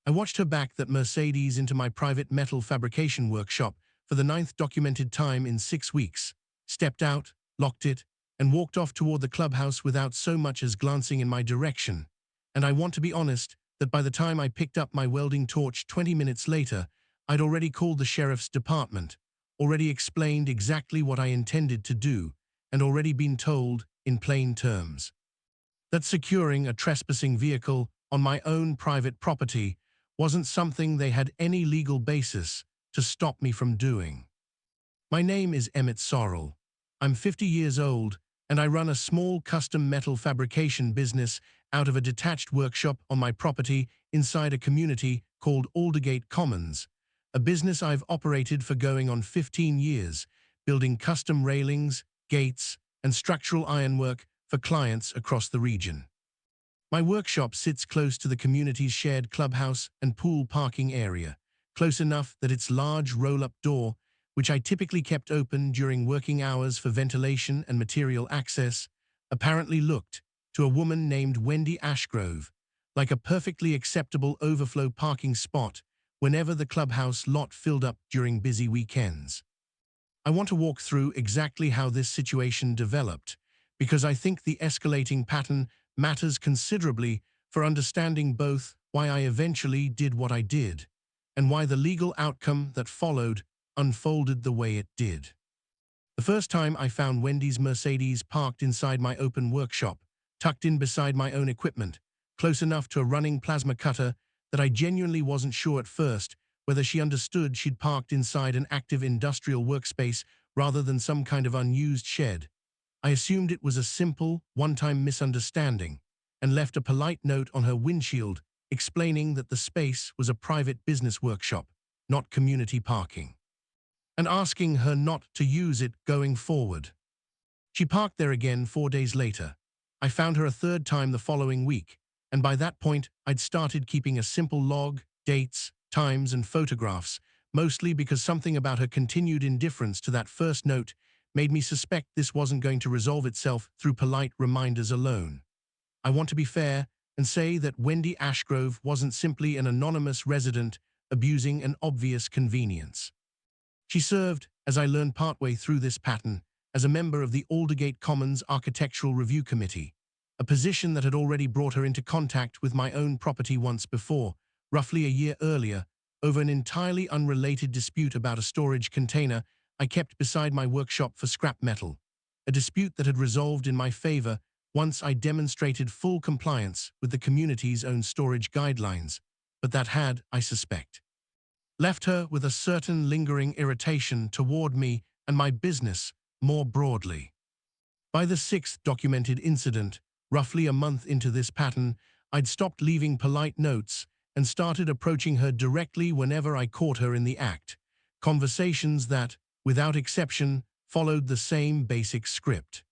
I watched her back that Mercedes into my private metal fabrication workshop for the ninth documented time in 6 weeks, stepped out, locked it, and walked off toward the clubhouse without so much as glancing in my direction. And I want to be honest that by the time I picked up my welding torch 20 minutes later, I'd already called the sheriff's department, already explained exactly what I intended to do, and already been told, in plain terms, that securing a trespassing vehicle on my own private property wasn't something they had any legal basis to stop me from doing. My name is Emmett Sorrell. I'm 50 years old, and I run a small custom metal fabrication business out of a detached workshop on my property inside a community called Aldergate Commons, a business I've operated for going on 15 years, building custom railings, gates, and structural ironwork for clients across the region. My workshop sits close to the community's shared clubhouse and pool parking area, close enough that its large roll-up door, which I typically kept open during working hours for ventilation and material access, apparently looked, to a woman named Wendy Ashgrove, like a perfectly acceptable overflow parking spot whenever the clubhouse lot filled up during busy weekends. I want to walk through exactly how this situation developed, because I think the escalating pattern matters considerably for understanding both why I eventually did what I did, and why the legal outcome that followed unfolded the way it did. The first time I found Wendy's Mercedes parked inside my open workshop, tucked in beside my own equipment, close enough to a running plasma cutter that I genuinely wasn't sure at first whether she understood she'd parked inside an active industrial workspace rather than some kind of unused shed. I assumed it was a simple, one-time misunderstanding, and left a polite note on her windshield explaining that the space was a private business workshop, not community parking, and asking her not to use it going forward. She parked there again 4 days later. I found her a third time the following week, and by that point I'd started keeping a simple log, dates, times, and photographs, mostly because something about her continued indifference to that first note made me suspect this wasn't going to resolve itself through polite reminders alone. I want to be fair and say that Wendy Ashgrove wasn't simply an anonymous resident abusing an obvious convenience. She served, as I learned partway through this pattern, as a member of the Aldergate Commons Architectural Review Committee, a position that had already brought her into contact with my own property once before, roughly a year earlier, over an entirely unrelated dispute about a storage container I kept beside my workshop for scrap metal, a dispute that had resolved in my favor once I demonstrated full compliance with the community's own storage guidelines, but that had, I suspect, left her with a certain lingering irritation toward me and my business more broadly. By the sixth documented incident, roughly a month into this pattern, I'd stopped leaving polite notes and started approaching her directly whenever I caught her in the act, conversations that, without exception, followed the same basic script.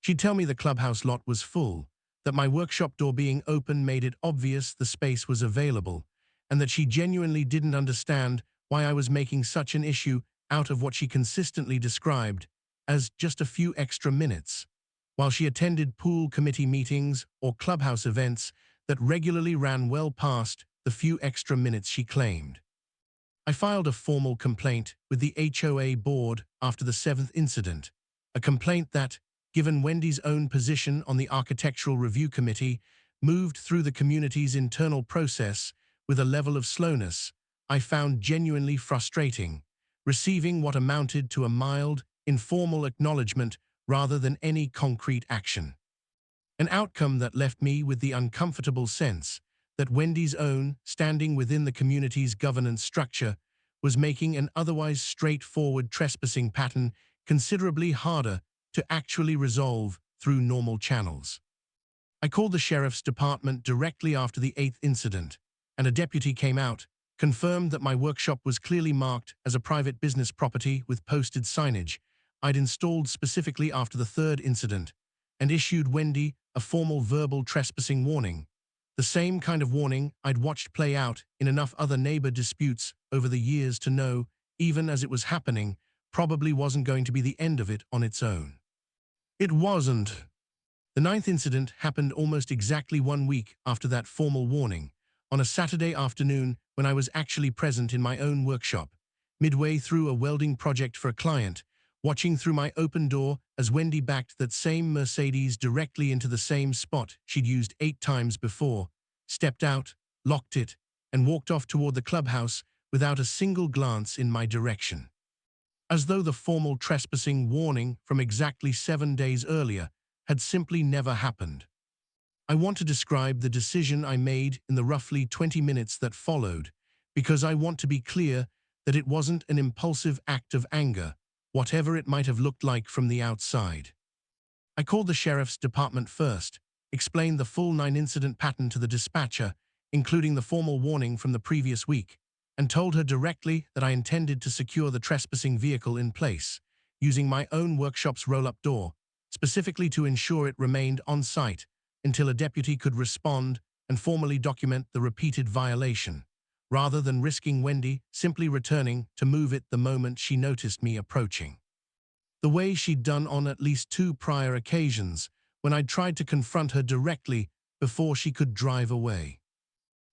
She'd tell me the clubhouse lot was full, that my workshop door being open made it obvious the space was available, and that she genuinely didn't understand why I was making such an issue out of what she consistently described as just a few extra minutes, while she attended pool committee meetings or clubhouse events that regularly ran well past the few extra minutes she claimed. I filed a formal complaint with the HOA board after the 7th incident, a complaint that, given Wendy's own position on the Architectural Review Committee, moved through the community's internal process with a level of slowness I found genuinely frustrating, receiving what amounted to a mild, informal acknowledgement rather than any concrete action. An outcome that left me with the uncomfortable sense that Wendy's own standing within the community's governance structure was making an otherwise straightforward trespassing pattern considerably harder to actually resolve through normal channels. I called the sheriff's department directly after the 8th incident, and a deputy came out, confirmed that my workshop was clearly marked as a private business property with posted signage I'd installed specifically after the 3rd incident, and issued Wendy a formal verbal trespassing warning, the same kind of warning I'd watched play out in enough other neighbor disputes over the years to know, even as it was happening, probably wasn't going to be the end of it on its own. It wasn't. The 9th incident happened almost exactly 1 week after that formal warning, on a Saturday afternoon when I was actually present in my own workshop, midway through a welding project for a client, watching through my open door as Wendy backed that same Mercedes directly into the same spot she'd used 8 times before, stepped out, locked it, and walked off toward the clubhouse without a single glance in my direction. As though the formal trespassing warning from exactly 7 days earlier had simply never happened. I want to describe the decision I made in the roughly 20 minutes that followed, because I want to be clear that it wasn't an impulsive act of anger, whatever it might have looked like from the outside. I called the sheriff's department first, explained the full 9-incident pattern to the dispatcher, including the formal warning from the previous week, and told her directly that I intended to secure the trespassing vehicle in place, using my own workshop's roll-up door, specifically to ensure it remained on site until a deputy could respond and formally document the repeated violation, rather than risking Wendy simply returning to move it the moment she noticed me approaching. The way she'd done on at least 2 prior occasions when I'd tried to confront her directly before she could drive away.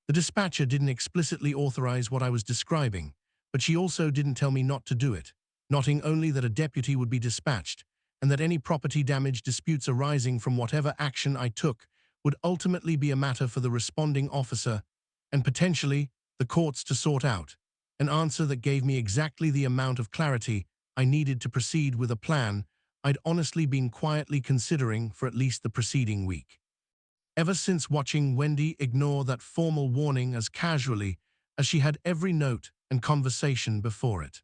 The dispatcher didn't explicitly authorize what I was describing, but she also didn't tell me not to do it, noting only that a deputy would be dispatched, and that any property damage disputes arising from whatever action I took would ultimately be a matter for the responding officer and potentially the courts to sort out, an answer that gave me exactly the amount of clarity I needed to proceed with a plan I'd honestly been quietly considering for at least the preceding week. Ever since watching Wendy ignore that formal warning as casually as she had every note and conversation before it.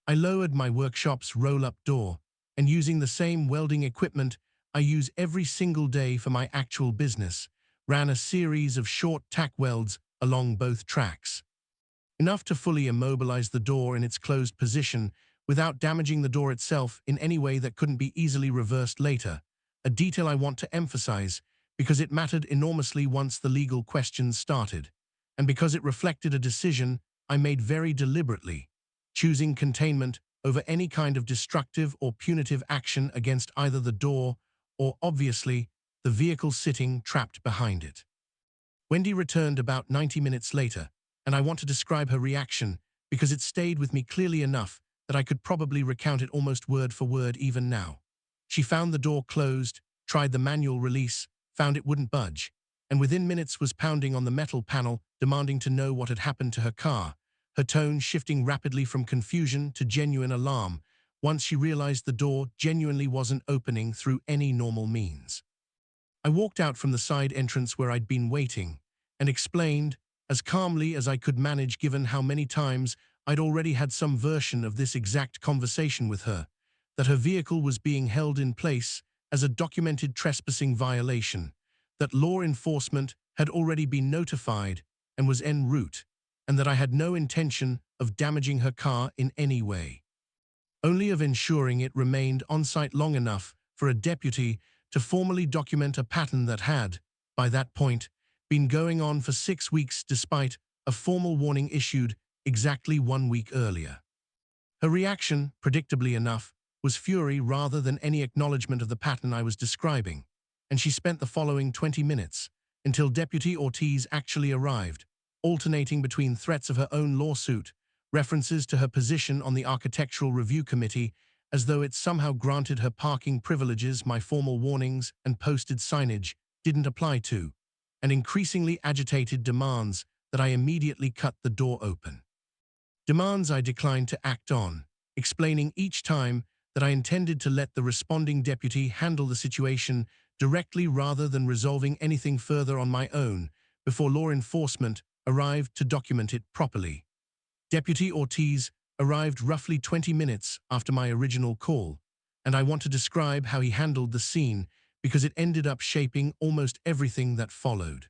I lowered my workshop's roll-up door, and using the same welding equipment I use every single day for my actual business, ran a series of short tack welds along both tracks. Enough to fully immobilize the door in its closed position without damaging the door itself in any way that couldn't be easily reversed later, a detail I want to emphasize because it mattered enormously once the legal questions started, and because it reflected a decision I made very deliberately, choosing containment over any kind of destructive or punitive action against either the door or, obviously, the vehicle sitting trapped behind it. Wendy returned about 90 minutes later, and I want to describe her reaction because it stayed with me clearly enough that I could probably recount it almost word for word even now. She found the door closed, tried the manual release, found it wouldn't budge, and within minutes was pounding on the metal panel, demanding to know what had happened to her car, her tone shifting rapidly from confusion to genuine alarm once she realized the door genuinely wasn't opening through any normal means. I walked out from the side entrance where I'd been waiting and explained, as calmly as I could manage given how many times I'd already had some version of this exact conversation with her, that her vehicle was being held in place as a documented trespassing violation, that law enforcement had already been notified and was en route, and that I had no intention of damaging her car in any way. Only of ensuring it remained on-site long enough for a deputy to formally document a pattern that had, by that point, been going on for 6 weeks despite a formal warning issued exactly 1 week earlier. Her reaction, predictably enough, was fury rather than any acknowledgement of the pattern I was describing, and she spent the following 20 minutes, until Deputy Ortiz actually arrived, alternating between threats of her own lawsuit, references to her position on the Architectural Review Committee, as though it somehow granted her parking privileges my formal warnings and posted signage didn't apply to, and increasingly agitated demands that I immediately cut the door open. Demands I declined to act on, explaining each time that I intended to let the responding deputy handle the situation directly rather than resolving anything further on my own before law enforcement arrived to document it properly. Deputy Ortiz arrived roughly 20 minutes after my original call, and I want to describe how he handled the scene because it ended up shaping almost everything that followed.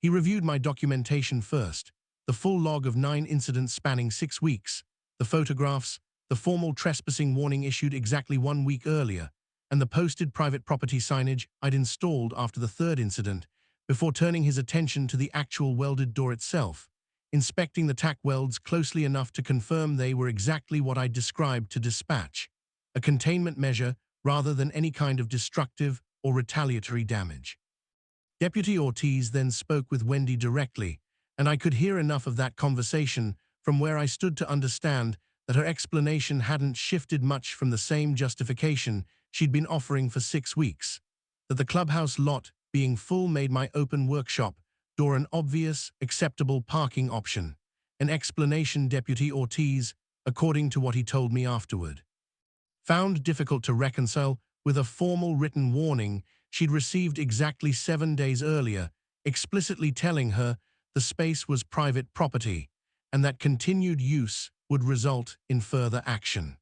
He reviewed my documentation first, the full log of 9 incidents spanning 6 weeks, the photographs, the formal trespassing warning issued exactly 1 week earlier, and the posted private property signage I'd installed after the 3rd incident, before turning his attention to the actual welded door itself, inspecting the tack welds closely enough to confirm they were exactly what I'd described to dispatch, a containment measure rather than any kind of destructive or retaliatory damage. Deputy Ortiz then spoke with Wendy directly, and I could hear enough of that conversation from where I stood to understand that her explanation hadn't shifted much from the same justification she'd been offering for 6 weeks, that the clubhouse lot being full made my open workshop door an obvious, acceptable parking option, an explanation Deputy Ortiz, according to what he told me afterward, found difficult to reconcile with a formal written warning she'd received exactly 7 days earlier, explicitly telling her the space was private property and that continued use would result in further action.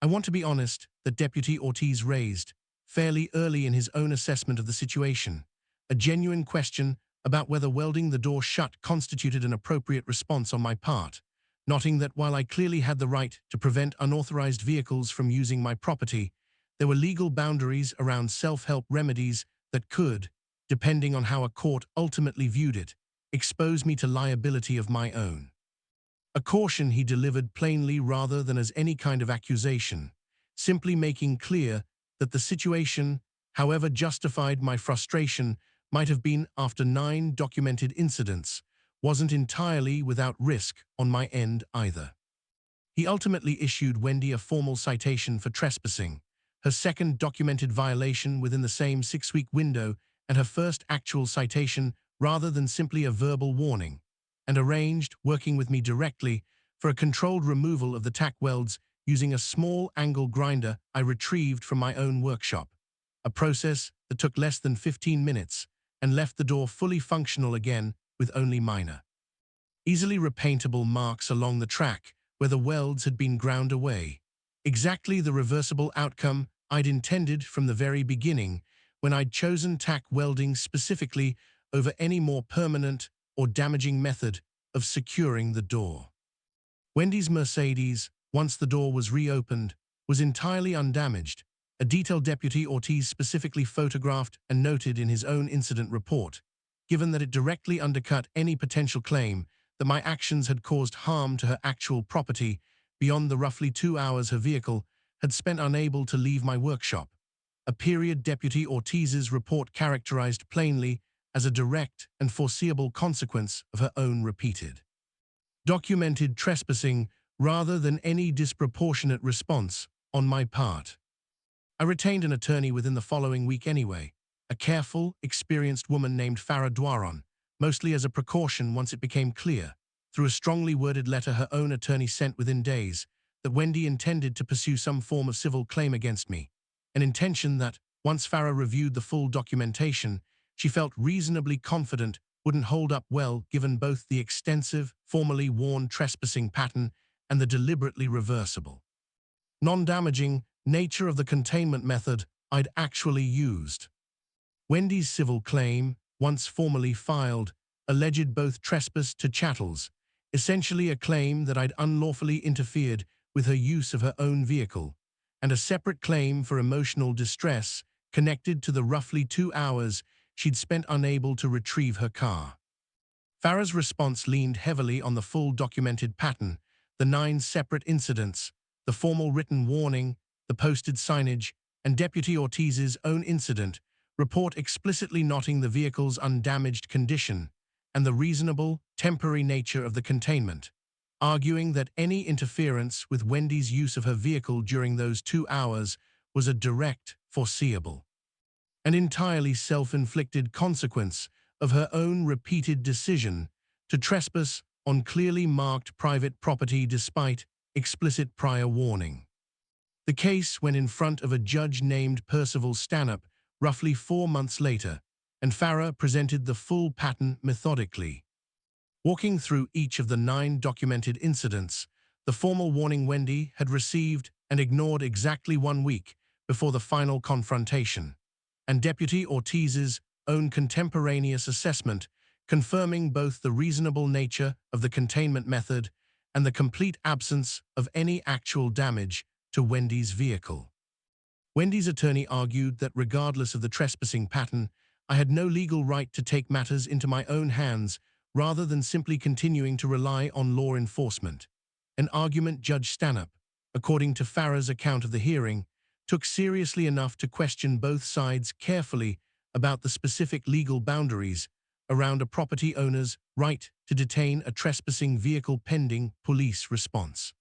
I want to be honest that Deputy Ortiz raised, fairly early in his own assessment of the situation, a genuine question about whether welding the door shut constituted an appropriate response on my part, noting that while I clearly had the right to prevent unauthorized vehicles from using my property, there were legal boundaries around self-help remedies that could, depending on how a court ultimately viewed it, expose me to liability of my own. A caution he delivered plainly rather than as any kind of accusation, simply making clear that the situation, however justified my frustration might have been after 9 documented incidents, wasn't entirely without risk on my end either. He ultimately issued Wendy a formal citation for trespassing, her second documented violation within the same 6-week window and her first actual citation rather than simply a verbal warning, and arranged, working with me directly, for a controlled removal of the tack welds using a small angle grinder I retrieved from my own workshop, a process that took less than 15 minutes and left the door fully functional again with only minor, easily repaintable marks along the track where the welds had been ground away. Exactly the reversible outcome I'd intended from the very beginning when I'd chosen tack welding specifically over any more permanent or damaging method of securing the door. Wendy's Mercedes, once the door was reopened, was entirely undamaged, a detail Deputy Ortiz specifically photographed and noted in his own incident report, given that it directly undercut any potential claim that my actions had caused harm to her actual property beyond the roughly 2 hours her vehicle had spent unable to leave my workshop, a period Deputy Ortiz's report characterized plainly as a direct and foreseeable consequence of her own repeated, documented trespassing rather than any disproportionate response on my part. I retained an attorney within the following week anyway, a careful, experienced woman named Farah Dwaron, mostly as a precaution once it became clear, through a strongly worded letter her own attorney sent within days, that Wendy intended to pursue some form of civil claim against me, an intention that, once Farah reviewed the full documentation, she felt reasonably confident wouldn't hold up well given both the extensive, formally worn trespassing pattern and the deliberately reversible, non-damaging nature of the containment method I'd actually used. Wendy's civil claim, once formally filed, alleged both trespass to chattels, essentially a claim that I'd unlawfully interfered with her use of her own vehicle, and a separate claim for emotional distress connected to the roughly 2 hours she'd spent unable to retrieve her car. Farah's response leaned heavily on the full documented pattern, the 9 separate incidents, the formal written warning, the posted signage, and Deputy Ortiz's own incident report explicitly noting the vehicle's undamaged condition and the reasonable, temporary nature of the containment, arguing that any interference with Wendy's use of her vehicle during those 2 hours was a direct, foreseeable, and entirely self-inflicted consequence of her own repeated decision to trespass on clearly marked private property despite explicit prior warning. The case went in front of a judge named Percival Stanhope roughly 4 months later, and Farah presented the full pattern methodically, walking through each of the 9 documented incidents, the formal warning Wendy had received and ignored exactly 1 week before the final confrontation, and Deputy Ortiz's own contemporaneous assessment confirming both the reasonable nature of the containment method and the complete absence of any actual damage to Wendy's vehicle. Wendy's attorney argued that regardless of the trespassing pattern, I had no legal right to take matters into my own hands rather than simply continuing to rely on law enforcement, an argument Judge Stanhope, according to Farah's account of the hearing, took seriously enough to question both sides carefully about the specific legal boundaries around a property owner's right to detain a trespassing vehicle pending police response.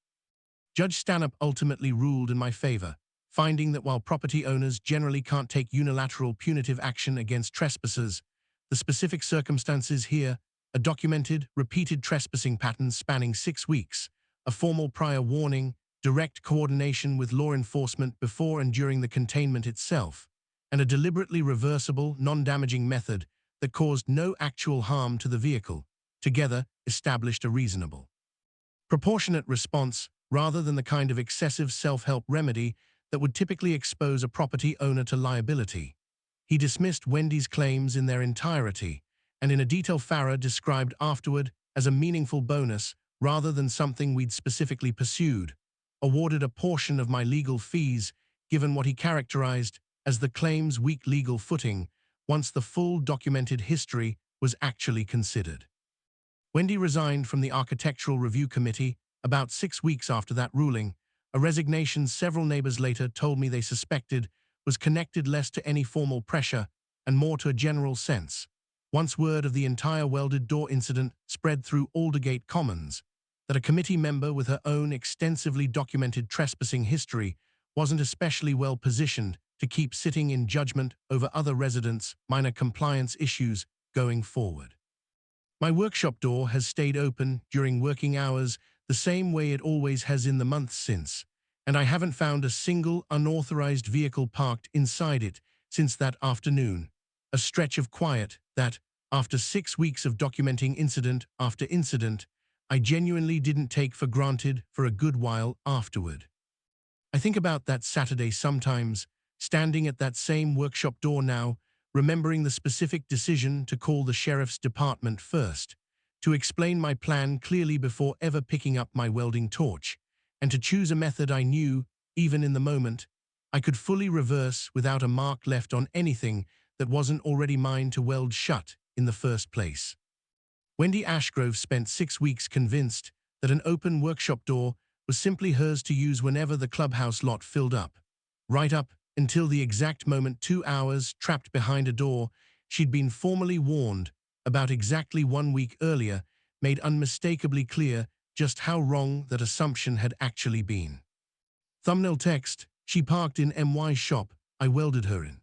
Judge Stanhope ultimately ruled in my favor, finding that while property owners generally can't take unilateral punitive action against trespassers, the specific circumstances here, a documented, repeated trespassing pattern spanning 6 weeks, a formal prior warning, direct coordination with law enforcement before and during the containment itself, and a deliberately reversible, non-damaging method that caused no actual harm to the vehicle, together established a reasonable, proportionate response rather than the kind of excessive self-help remedy that would typically expose a property owner to liability. He dismissed Wendy's claims in their entirety, and in a detail Farah described afterward as a meaningful bonus rather than something we'd specifically pursued, awarded a portion of my legal fees given what he characterized as the claim's weak legal footing once the full documented history was actually considered. Wendy resigned from the Architectural Review Committee about 6 weeks after that ruling, a resignation several neighbors later told me they suspected was connected less to any formal pressure and more to a general sense. Once word of the entire welded door incident spread through Aldergate Commons, that a committee member with her own extensively documented trespassing history wasn't especially well positioned to keep sitting in judgment over other residents' minor compliance issues going forward. My workshop door has stayed open during working hours the same way it always has in the months since, and I haven't found a single unauthorized vehicle parked inside it since that afternoon, a stretch of quiet that, after 6 weeks of documenting incident after incident, I genuinely didn't take for granted for a good while afterward. I think about that Saturday sometimes, standing at that same workshop door now, remembering the specific decision to call the sheriff's department first, to explain my plan clearly before ever picking up my welding torch, and to choose a method I knew, even in the moment, I could fully reverse without a mark left on anything that wasn't already mine to weld shut in the first place. Wendy Ashgrove spent 6 weeks convinced that an open workshop door was simply hers to use whenever the clubhouse lot filled up, right up until the exact moment 2 hours trapped behind a door she'd been formally warned about exactly 1 week earlier made unmistakably clear just how wrong that assumption had actually been. Thumbnail text, she parked in MY shop I welded her in.